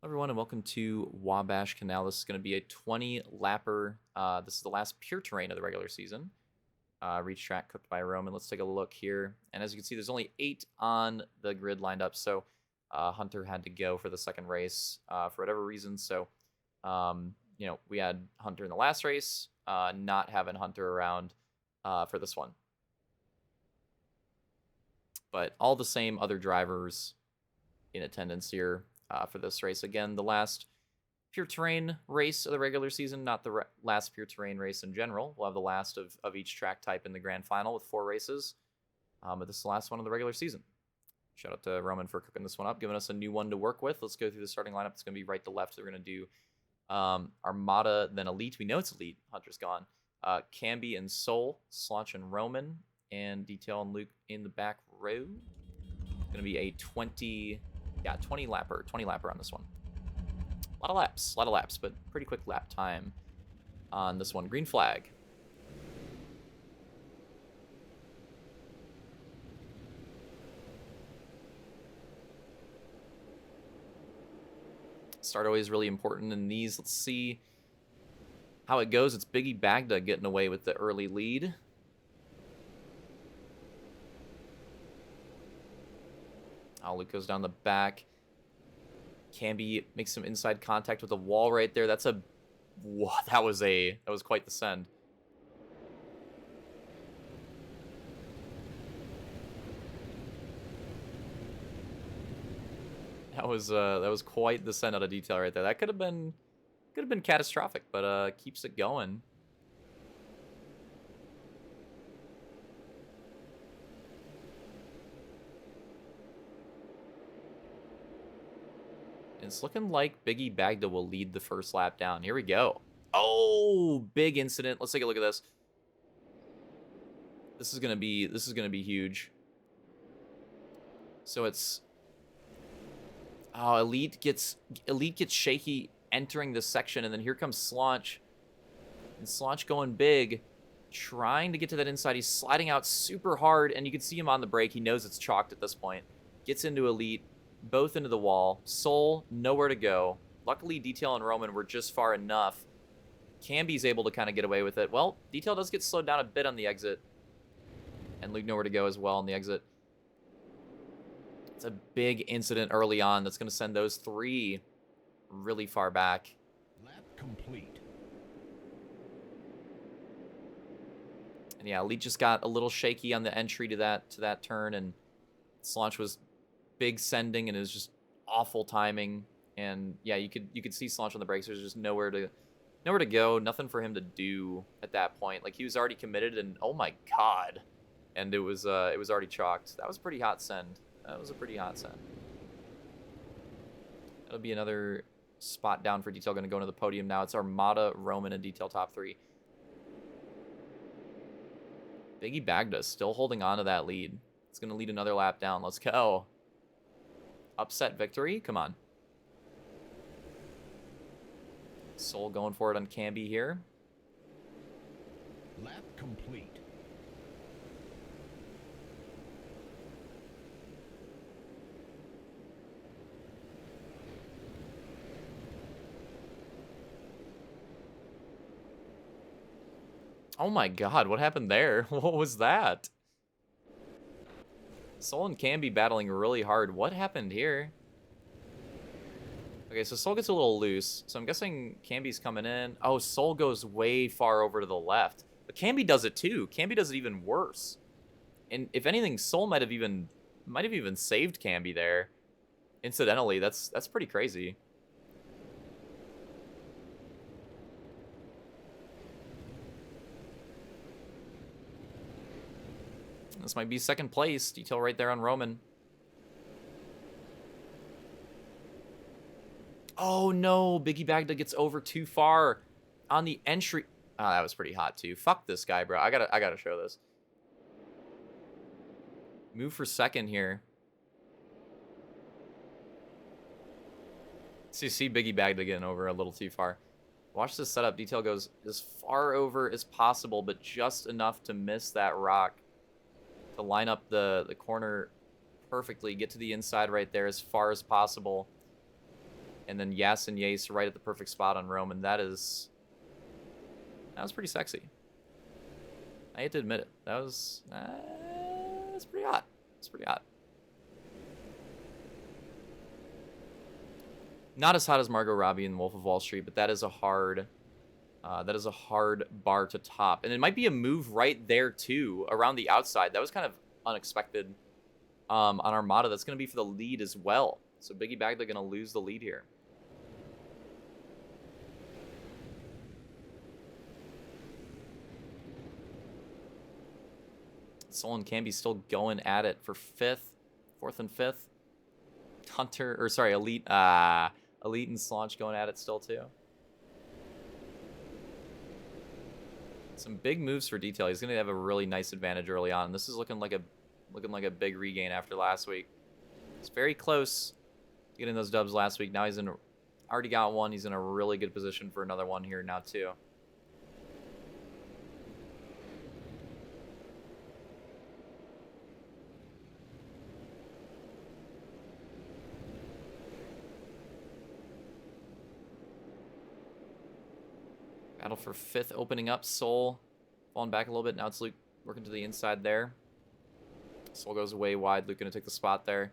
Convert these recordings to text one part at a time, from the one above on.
Everyone, and welcome to Wabash Canal. This is going to be a 20 lapper. This is the last pure terrain of the regular season. Reach track cooked by Roman. Let's take a look here. And as you can see, there's only 8 on the grid lined up. So Hunter had to go for the second race for whatever reason. So, we had Hunter in the last race, not having Hunter around for this one. But all the same other drivers in attendance here. For this race. Again, the last pure terrain race of the regular season, not the last pure terrain race in general. We'll have the last of each track type in the grand final with 4 races. But this is the last one of the regular season. Shout out to Roman for cooking this one up, giving us a new one to work with. Let's go through the starting lineup. It's going to be right to left. So we're going to do Armada, then Elite. We know it's Elite. Hunter's gone. Camby and Soul, Slotch and Roman, and Detail and Luke in the back row. It's going to be a 20 lapper on this one. A lot of laps, but pretty quick lap time on this one. Green flag. Start always really important in these. Let's see how it goes. It's Biggie Bagda getting away with the early lead. Luke goes down the back. Camby makes some inside contact with the wall right there. That was quite the send. That was quite the send out of Detail right there. That could have been catastrophic, but keeps it going. It's looking like Biggie Bagda will lead the first lap down. Here we go. Oh, big incident. Let's take a look at this. This is gonna be huge. So it's Elite gets shaky entering this section, and then here comes Slonch. And Slonch going big, trying to get to that inside. He's sliding out super hard, and you can see him on the brake. He knows it's chalked at this point. Gets into Elite. Both into the wall. Soul, nowhere to go. Luckily, Detail and Roman were just far enough. Camby's able to kind of get away with it. Well, Detail does get slowed down a bit on the exit. And Luke nowhere to go as well on the exit. It's a big incident early on that's going to send those 3 really far back. Lap complete. And yeah, Elite just got a little shaky on the entry to that turn, and Slonch was big sending, and it was just awful timing. And yeah, you could see Slonch on the brakes. There's just nowhere to go, nothing for him to do at that point. Like, he was already committed, and oh my god, and it was already chalked. That was a pretty hot send. That'll be another spot down for Detail. Going to go into the podium now. It's Armada, Roman, and Detail top 3. Biggie Bagda still holding on to that lead. It's going to lead another lap down. Let's go. Upset victory? Come on. Soul going for it on Camby here. Lap complete. Oh my god, what happened there? What was that? Soul and Camby battling really hard. What happened here? Okay, so Soul gets a little loose. So I'm guessing Camby's coming in. Oh, Soul goes way far over to the left. But Camby does it too. Camby does it even worse. And if anything, Soul might have even saved Camby there. Incidentally, that's pretty crazy. This might be second place. Detail right there on Roman. Oh no, Biggie Bagda gets over too far on the entry. Oh, that was pretty hot too. Fuck this guy, bro. I gotta show this. Move for second here. So you see Biggie Bagda getting over a little too far. Watch this setup. Detail goes as far over as possible, but just enough to miss that rock. To line up the corner perfectly, get to the inside right there as far as possible. And then Yas and Yace right at the perfect spot on Roman. That was pretty sexy. I hate to admit it. That's pretty hot. It's pretty hot. Not as hot as Margot Robbie in Wolf of Wall Street, but that is a hard bar to top. And it might be a move right there too, around the outside. That was kind of unexpected on Armada. That's going to be for the lead as well. So Biggie Bagda going to lose the lead here. Sol and Camby still going at it for fourth and fifth. Elite and Slaunch going at it still too. Some big moves for Detail. He's going to have a really nice advantage early on. This is looking like a big regain after last week. It's very close to getting those dubs last week. Now he's already got one. He's in a really good position for another one here now too. Battle for fifth opening up. Soul falling back a little bit. Now it's Luke working to the inside there. Soul goes way wide. Luke gonna take the spot there.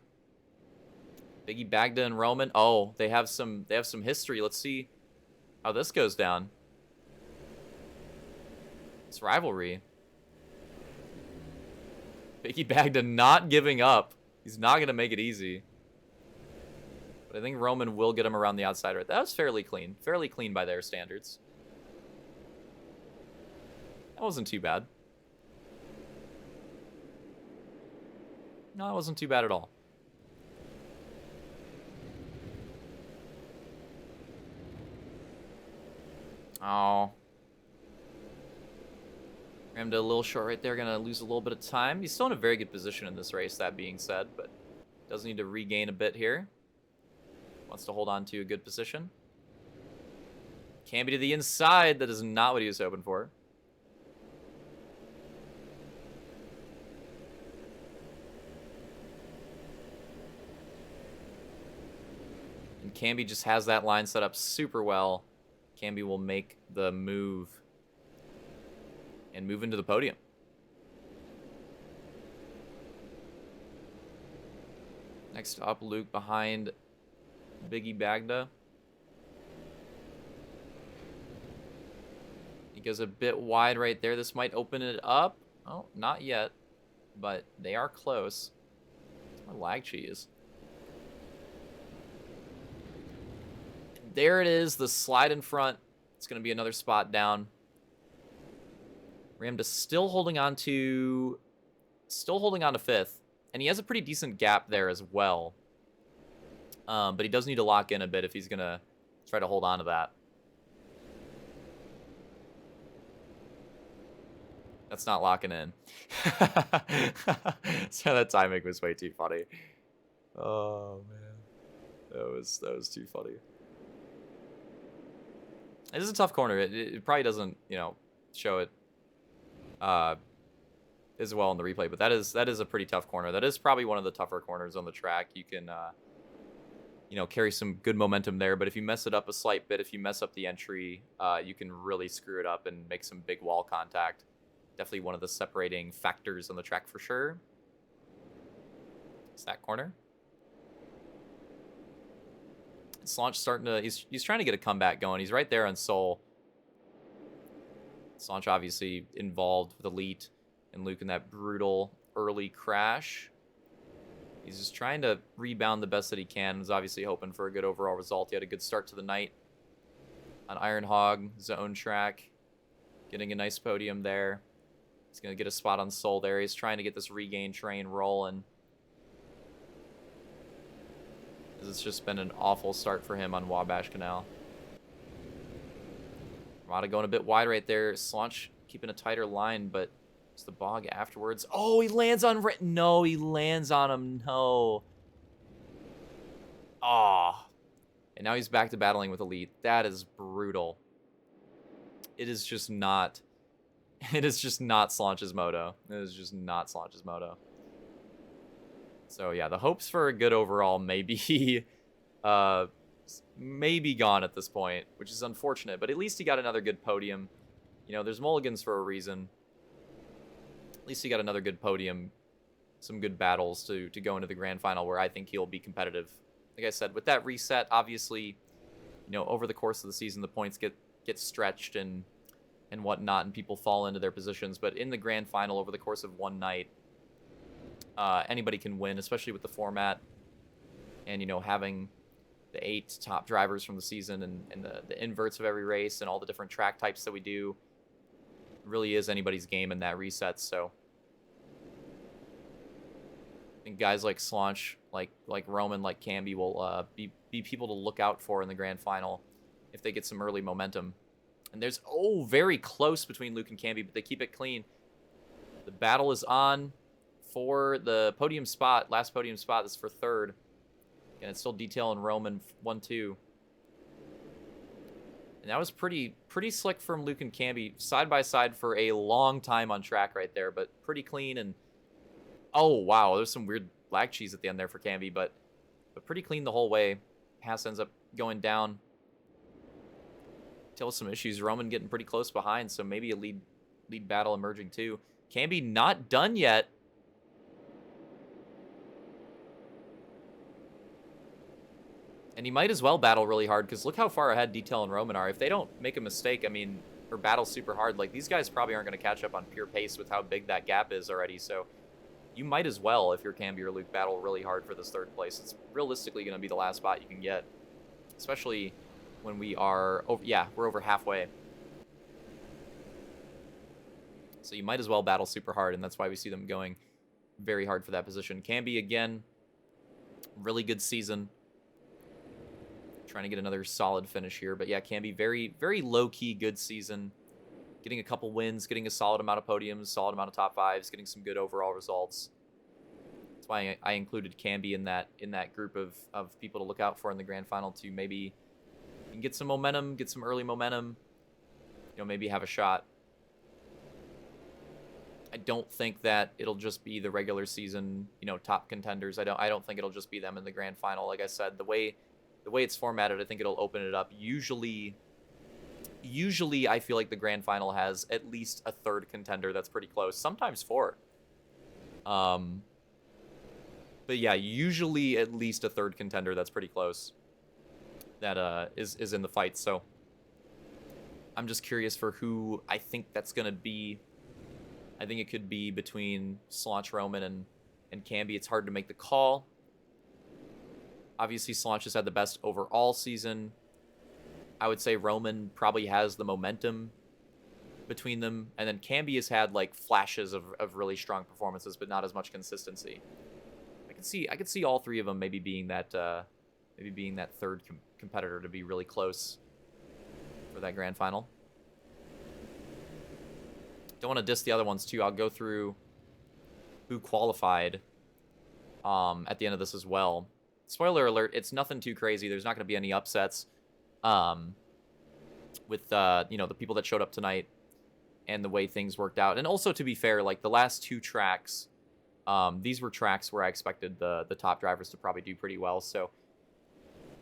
Biggie Bagda and Roman. Oh, they have some history. Let's see how this goes down. It's rivalry. Biggie Bagda not giving up. He's not gonna make it easy. But I think Roman will get him around the outside right. That was fairly clean. Fairly clean by their standards. That wasn't too bad. No, it wasn't too bad at all. Oh. Rammed a little short right there. Gonna lose a little bit of time. He's still in a very good position in this race, that being said, but does need to regain a bit here. Wants to hold on to a good position. Camby to the inside. That is not what he was hoping for. And Camby just has that line set up super well. Camby will make the move and move into the podium. Next up, Luke behind Biggie Bagda. He goes a bit wide right there. This might open it up. Oh, not yet, but they are close. That's my lag cheese. There it is, the slide in front. It's going to be another spot down. Ramda still holding on to fifth, and he has a pretty decent gap there as well. But he does need to lock in a bit if he's going to try to hold on to that. That's not locking in. So that timing was way too funny. Oh man, that was too funny. It is a tough corner. It probably doesn't, show it as well in the replay, but that is a pretty tough corner. That is probably one of the tougher corners on the track. You can, carry some good momentum there, but if you mess it up a slight bit, if you mess up the entry, you can really screw it up and make some big wall contact. Definitely one of the separating factors on the track for sure. It's that corner. Slaunch starting to, he's trying to get a comeback going. He's right there on Soul. Slaunch obviously involved with Elite and Luke in that brutal early crash. He's just trying to rebound the best that he can. He's obviously hoping for a good overall result. He had a good start to the night on Iron Hog zone track. Getting a nice podium there. He's going to get a spot on Soul there. He's trying to get this regain train rolling. It's just been an awful start for him on Wabash Canal. Ramada going a bit wide right there. Slaunch keeping a tighter line, but it's the bog afterwards. Oh, he lands on... No, he lands on him. No. Ah. And now he's back to battling with Elite. That is brutal. It is just not... It is just not Slaunch's moto. It is just not Slaunch's moto. So yeah, the hopes for a good overall may be maybe gone at this point, which is unfortunate, but at least he got another good podium. You know, there's mulligans for a reason. At least he got another good podium, some good battles to go into the grand final where I think he'll be competitive. Like I said, with that reset, obviously, you know, over the course of the season, the points get stretched and whatnot, and people fall into their positions. But in the grand final, over the course of one night, anybody can win, especially with the format and, you know, having the 8 top drivers from the season and the inverts of every race and all the different track types that we do. It really is anybody's game in that reset. So I think guys like Slaunch, like Roman, like Camby will be people to look out for in the grand final if they get some early momentum. And there's, very close between Luke and Camby, but they keep it clean. The battle is on for the podium spot, last podium spot. This is for third. And it's still Detail and Roman 1-2. And that was pretty slick from Luke and Camby, side by side for a long time on track right there, but pretty clean. And oh wow, there's some weird lag cheese at the end there for Camby, but pretty clean the whole way. Haas ends up going down. Till some issues. Roman getting pretty close behind, so maybe a lead battle emerging too. Camby not done yet. And he might as well battle really hard, because look how far ahead Detail and Roman are. If they don't make a mistake, I mean, or battle super hard, like, these guys probably aren't going to catch up on pure pace with how big that gap is already. So you might as well, if you're Camby or Luke, battle really hard for this third place. It's realistically going to be the last spot you can get, especially when we are, we're over halfway. So you might as well battle super hard, and that's why we see them going very hard for that position. Camby, again, really good season. Trying to get another solid finish here. But yeah, Camby, very, very low-key good season. Getting a couple wins, getting a solid amount of podiums, solid amount of top fives, getting some good overall results. That's why I included Camby in that group of people to look out for in the grand final, to maybe get some momentum, get some early momentum, you know, maybe have a shot. I don't think that it'll just be the regular season, you know, top contenders. I don't think it'll just be them in the grand final. Like I said, the way it's formatted, I think it'll open it up. Usually I feel like the grand final has at least a third contender that's pretty close, sometimes 4. But yeah, usually at least a third contender that's pretty close that is in the fight. So I'm just curious for who I think that's going to be. I think it could be between Slaunch, Roman, and Camby. It's hard to make the call. Obviously, Slaunch has had the best overall season. I would say Roman probably has the momentum between them. And then Camby has had, like, flashes of really strong performances, but not as much consistency. I could see all three of them maybe being that third competitor to be really close for that grand final. Don't want to diss the other ones too. I'll go through who qualified at the end of this as well. Spoiler alert, it's nothing too crazy. There's not going to be any upsets with you know, the people that showed up tonight and the way things worked out. And also, to be fair, like, the last 2 tracks, these were tracks where I expected the top drivers to probably do pretty well. So,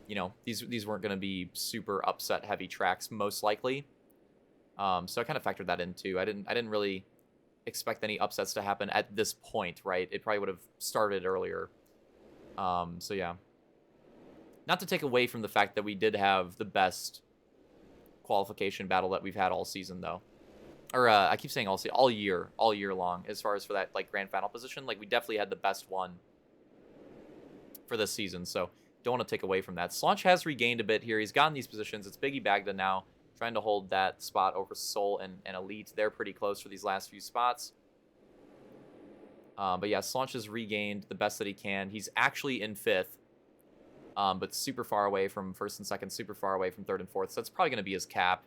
you know, these weren't going to be super upset heavy tracks, most likely. So I kind of factored that in too. I didn't really expect any upsets to happen at this point, right? It probably would have started earlier. So yeah. Not to take away from the fact that we did have the best qualification battle that we've had all season, though. Or I keep saying all year long, as far as for that, like, grand final position. Like, we definitely had the best one for this season, so don't want to take away from that. Slaunch has regained a bit here. He's gotten these positions. It's Biggie Bagda now, trying to hold that spot over Soul and Elite. They're pretty close for these last few spots. But yeah, Slaunch has regained the best that he can. He's actually in 5th, but super far away from 1st and 2nd, super far away from 3rd and 4th. So that's probably going to be his cap.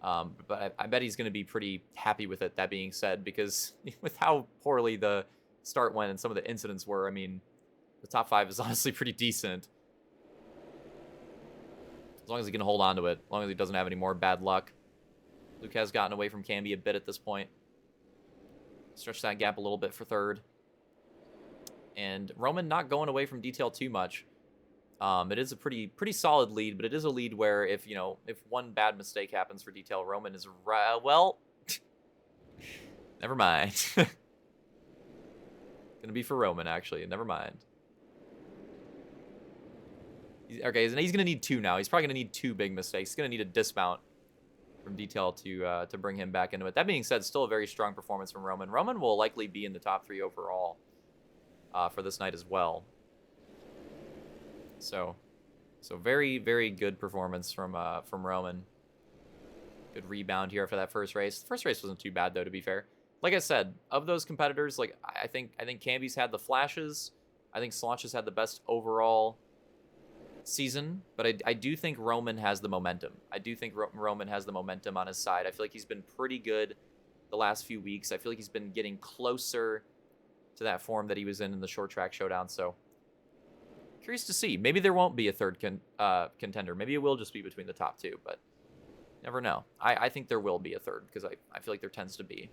But I bet he's going to be pretty happy with it, that being said, because with how poorly the start went and some of the incidents were, I mean, the top 5 is honestly pretty decent. As long as he can hold on to it, as long as he doesn't have any more bad luck. Luke has gotten away from Camby a bit at this point. Stretch that gap a little bit for 3rd. And Roman not going away from Detail too much. It is a pretty solid lead, but it is a lead where if one bad mistake happens for Detail, Roman is well, never mind. Gonna be for Roman actually. Never mind. Okay, he's gonna need 2 now. He's probably gonna need 2 big mistakes. He's gonna need a dismount from Detail to bring him back into it. That being said, still a very strong performance from Roman. Roman will likely be in the top 3 overall for this night as well. So very, very good performance from Roman. Good rebound here after that first race. The first race wasn't too bad though, to be fair. Like I said, of those competitors, like I think Camby's had the flashes. I think Slaunch has had the best overall season, but I do think Roman has the momentum. I do think Roman has the momentum on his side. I feel like he's been pretty good the last few weeks. I feel like he's been getting closer to that form that he was in the short track showdown. So curious to see. Maybe there won't be a third contender. Maybe it will just be between the top 2, but never know. I think there will be a third because I feel like there tends to be.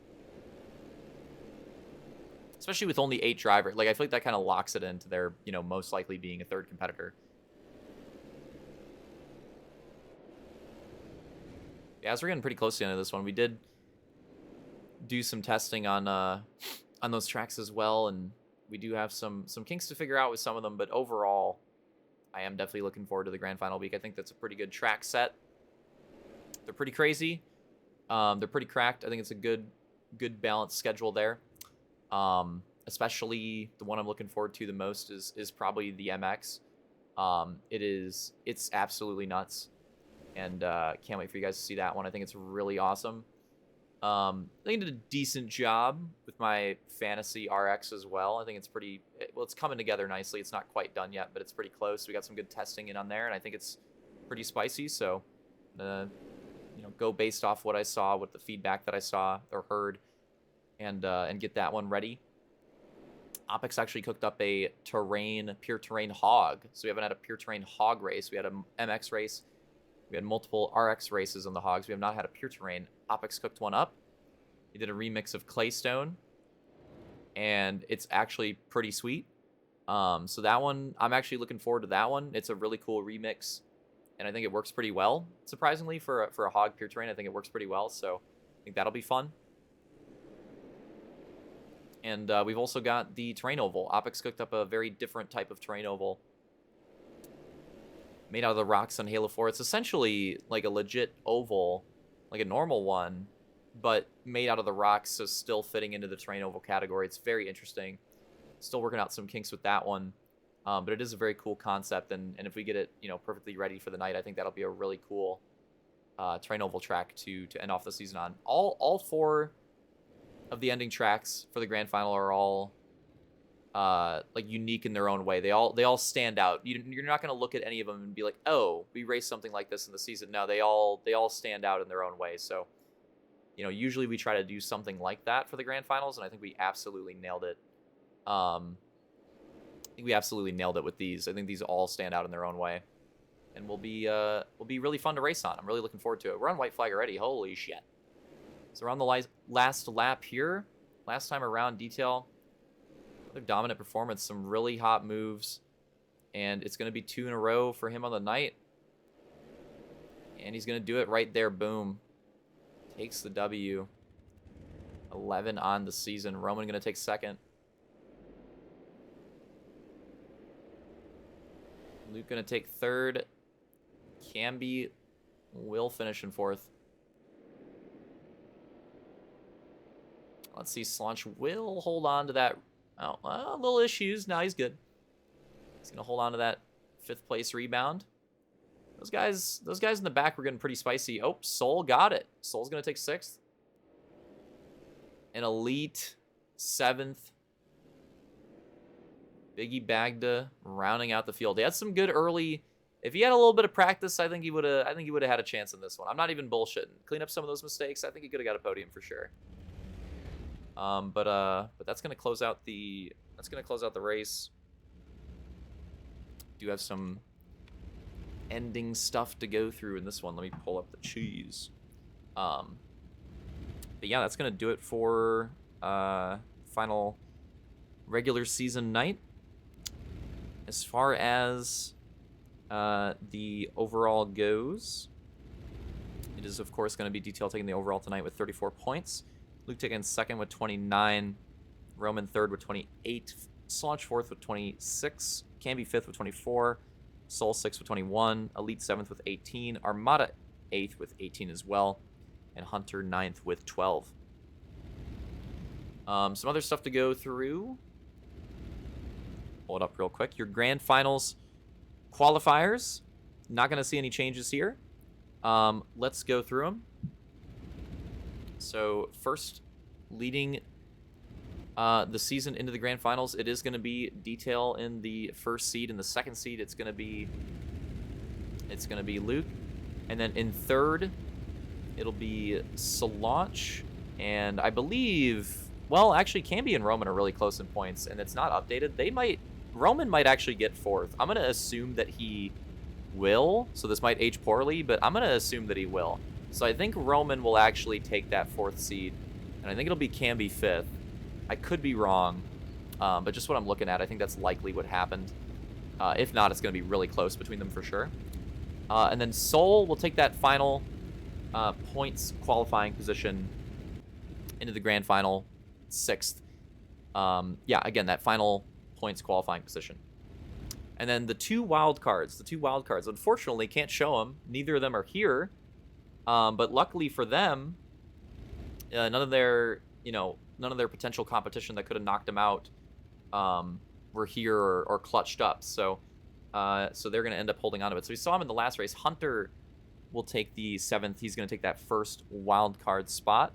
Especially with only 8 drivers. Like, I feel like that kind of locks it into their, most likely being a third competitor. Yeah, as we're getting pretty close to the end of this one, we did do some testing on those tracks as well, and we do have some kinks to figure out with some of them, but overall, I am definitely looking forward to the grand final week. I think that's a pretty good track set. They're pretty crazy. They're pretty cracked. I think it's a good balanced schedule there. Especially the one I'm looking forward to the most is probably the MX. It's absolutely nuts, and can't wait for you guys to see that one. I think it's really awesome. I think I did a decent job with my fantasy RX as well. I think it's it's coming together nicely. It's not quite done yet, but it's pretty close. We got some good testing in on there, and I think it's pretty spicy. So, go based off what I saw, what the feedback that I saw or heard, and get that one ready. Opix actually cooked up a pure terrain hog. So we haven't had a pure terrain hog race. We had a MX race. We had multiple RX races on the hogs. We have not had a pure terrain. Opix cooked one up. He did a remix of Claystone, and it's actually pretty sweet. So that one, I'm actually looking forward to that one. It's a really cool remix, and I think it works pretty well. Surprisingly, for a hog pure terrain, I think it works pretty well. So I think that'll be fun. And we've also got the terrain oval. Opix cooked up a very different type of terrain oval made out of the rocks on Halo 4. It's essentially like a legit oval, like a normal one, but made out of the rocks, so still fitting into the terrain oval category. It's very interesting. Still working out some kinks with that one, but it is a very cool concept, and if we get it, perfectly ready for the night, I think that'll be a really cool terrain oval track to end off the season on. All 4 of the ending tracks for the grand final are all like unique in their own way. They all stand out. You're not going to look at any of them and be like, oh, we raced something like this in the season. No, they all stand out in their own way. So, usually we try to do something like that for the grand finals, and I think we absolutely nailed it. I think we absolutely nailed it with these. I think these all stand out in their own way, and will be really fun to race on. I'm really looking forward to it. We're on white flag already. Holy shit! So we're on the last lap here. Last time around, Detail. Another dominant performance, some really hot moves, and it's going to be 2 in a row for him on the night. And he's going to do it right there. Boom. Takes the W. 11 on the season. Roman going to take second. Luke going to take third. Camby will finish in fourth. Let's see, Slaunch will hold on to that. Oh, little issues. Now he's good. He's going to hold on to that 5th place rebound. Those guys in the back were getting pretty spicy. Oh, Soul got it. Soul's going to take 6th. An elite 7th. Biggie Bagda rounding out the field. He had some good early. If he had a little bit of practice, I think he would have had a chance in this one. I'm not even bullshitting. Clean up some of those mistakes. I think he could have got a podium for sure. But that's gonna close out the race. Do have some ending stuff to go through in this one. Let me pull up the cheese. But yeah, that's gonna do it for final regular season night. As far as the overall goes, it is, of course, going to be Detail taking the overall tonight with 34 points. Luke taking second with 29. Roman third with 28. Slaunch fourth with 26. Camby fifth with 24. Soul sixth with 21. Elite seventh with 18. Armada eighth with 18 as well. And Hunter ninth with 12. Some other stuff to go through. Pull it up real quick. Your grand finals qualifiers. Not going to see any changes here. Let's go through them. So first, leading the season into the grand finals, it is going to be Detail in the first seed. In the second seed, it's going to be Luke, and then in third, it'll be Solange, and I believe, well, actually, Camby and Roman are really close in points, and it's not updated. Roman might actually get fourth. I'm going to assume that he will, so this might age poorly, but I'm going to assume that he will. So I think Roman will actually take that fourth seed, and I think it'll be Camby fifth. I could be wrong, but just what I'm looking at, I think that's likely what happened. If not, it's going to be really close between them for sure. And then Soul will take that final points qualifying position into the grand final, sixth. Yeah, again, that final points qualifying position. And then the two wild cards, unfortunately, can't show them. Neither of them are here. But luckily for them, none of their potential competition that could have knocked them out were here or clutched up. So they're going to end up holding on to it. So we saw him in the last race. Hunter will take the seventh. He's going to take that first wild card spot,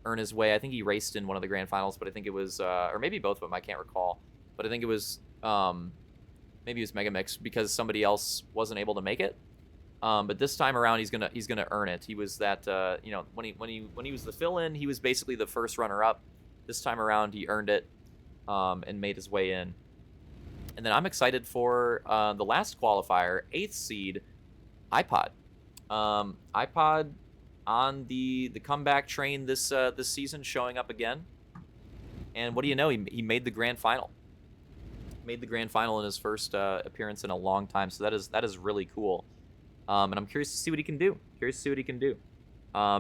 earn his way. I think he raced in one of the grand finals, but I think it was, or maybe both of them. I can't recall. But I think it was, maybe it was Mega Mix because somebody else wasn't able to make it. But this time around, he's gonna earn it. He was that, when he was the fill-in, he was basically the first runner-up. This time around, he earned it, and made his way in. And then I'm excited for the last qualifier, 8th seed, iPod. iPod on the comeback train this season, showing up again. And what do you know? He made the grand final. Made the grand final in his first appearance in a long time. So that is really cool. And I'm curious to see what he can do.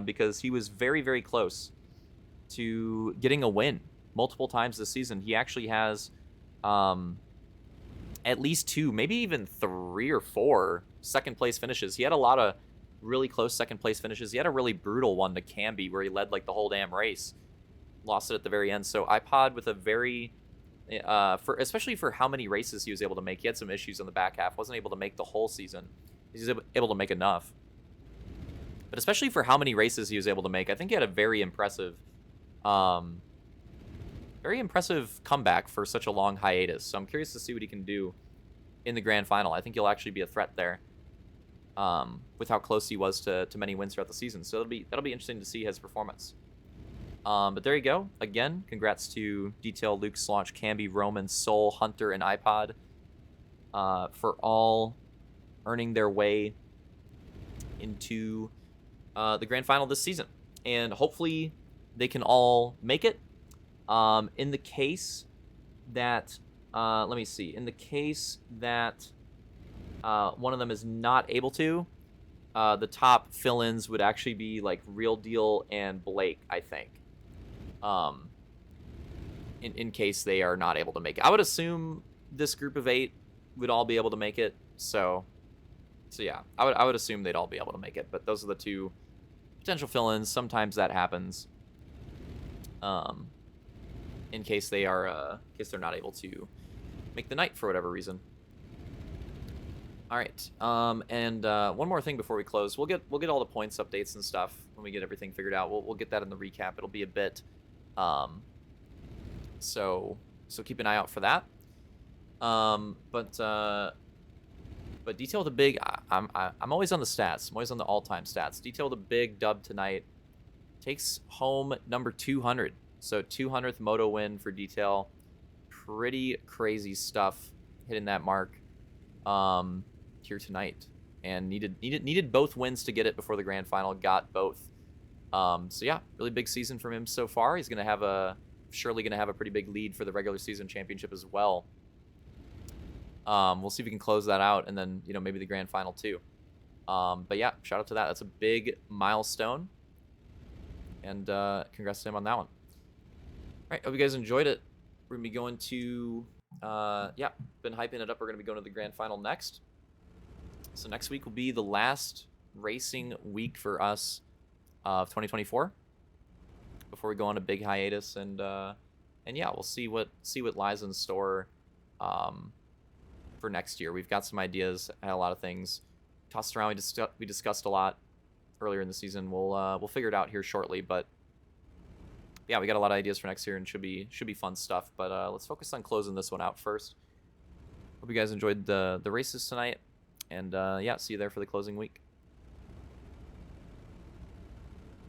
Because he was very, very close to getting a win multiple times this season. He actually has at least 2, maybe even 3 or 4 second place finishes. He had a lot of really close second place finishes. He had a really brutal one to Camby where he led like the whole damn race. Lost it at the very end. So iPod with a very, especially for how many races he was able to make. He had some issues in the back half. Wasn't able to make the whole season. He was able to make enough. But especially for how many races he was able to make, I think he had a very impressive comeback for such a long hiatus. So I'm curious to see what he can do in the grand final. I think he'll actually be a threat there, with how close he was to many wins throughout the season. So that'll be interesting to see his performance. But there you go. Again, congrats to Detail, Luke, Slaunch, Camby, Roman, Soul, Hunter, and iPod for all earning their way into the grand final this season. And hopefully they can all make it. In the case that, let me see. In the case that one of them is not able to, the top fill-ins would actually be like Real Deal and Blake, I think. In case they are not able to make it. I would assume this group of 8 would all be able to make it. So yeah, I would assume they'd all be able to make it. But those are the 2 potential fill-ins. Sometimes that happens. In case they are, in case they're not able to make the night for whatever reason. All right, and one more thing before we close. We'll get all the points updates and stuff when we get everything figured out. We'll get that in the recap. It'll be a bit, so keep an eye out for that. But Detail the big. I'm always on the stats. I'm always on the all-time stats. Detail the big dub tonight. Takes home number 200. So 200th moto win for Detail. Pretty crazy stuff hitting that mark here tonight. And needed both wins to get it before the grand final. Got both. So yeah, really big season from him so far. He's surely gonna have a pretty big lead for the regular season championship as well. We'll see if we can close that out, and then maybe the grand final too. But yeah, shout out to that. That's a big milestone, and congrats to him on that one. All right, hope you guys enjoyed it. We're gonna be going to yeah, been hyping it up. We're gonna be going to the grand final next. So next week will be the last racing week for us of 2024 before we go on a big hiatus, and yeah, we'll see what lies in store for next year. We've got some ideas, had a lot of things tossed around. We discussed a lot earlier in the season. We'll figure it out here shortly, but yeah, we got a lot of ideas for next year, and should be fun stuff. But let's focus on closing this one out first. Hope you guys enjoyed the races tonight, and yeah, see you there for the closing week.